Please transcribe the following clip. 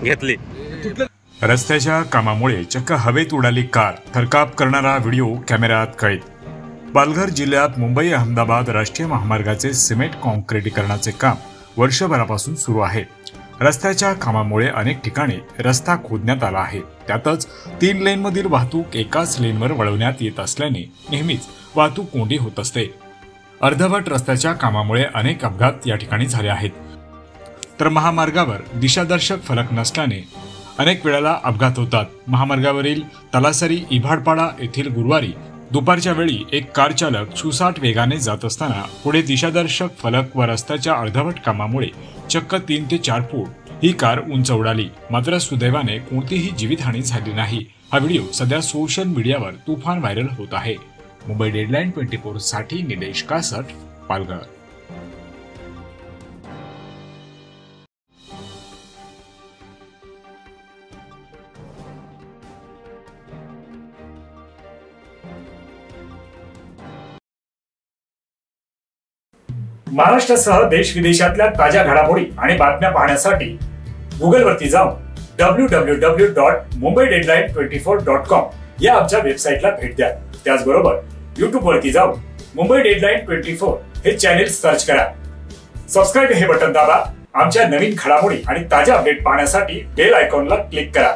घेतली। रस्त्याच्या कामामुळे चक्क हवेत उडाली कार, थरकाप करणारा व्हिडिओ कॅमेऱ्यात कैद। पालघर जिल्ह्यात मुंबई अहमदाबाद राष्ट्रीय महामार्गाचे सिमेंट कॉन्क्रिटीकरणाचे काम वर्षभरापासून सुरू आहे। रस्त्याच्या कामामुळे अनेक ठिकाणी रस्ता खोदण्यात आला आहे। त्यातच 3 लेनमधील वाहतूक एकाच लेनवर वळवण्यात येत असल्याने नेहमीच वाहतूक कोंडी होत असते। अर्धवट रस्त्याच्या कामामुळे अनेक अपघात या ठिकाणी झाले आहेत। तर महामार्गावर दिशादर्शक फलक नसल्याने अनेक वेळेला अपघात होतात। महामार्गावरील तलासरी इभाडपाडा येथील गुरुवारी दुपारच्या वेळी एक कार चालक सुसाट वेगाने जात असताना पुढे दिशादर्शक फलक व रस्त्याच्या अर्धवट कामामुळे चक्क 3 ते 4 फूट ही कार उंच उडाली। मात्र सुदैवाने कोणतीही जीवितहानी झाली नाही। हा व्हिडिओ सध्या सोशल मीडियावर तुफान व्हायरल होत आहे। मुंबई डेडलाईन 24 साठी निलेश कासट, पालघर। महाराष्ट्रासह देश विदेशातल्या ताज्या घडामोडी आणि बातम्या पाहण्यासाठी गुगलवरती जाऊन www.mumbaideadline24.com या आमच्या वेबसाईटला भेट द्या। त्याचबरोबर युट्यूबवरती जाऊन मुंबई डेडलाईन 24 हे चॅनेल सर्च करा। सबस्क्राईब हे बटन दाबा। आमच्या नवीन घडामोडी आणि ताज्या अपडेट पाहण्यासाठी बेल आयकॉनला क्लिक करा।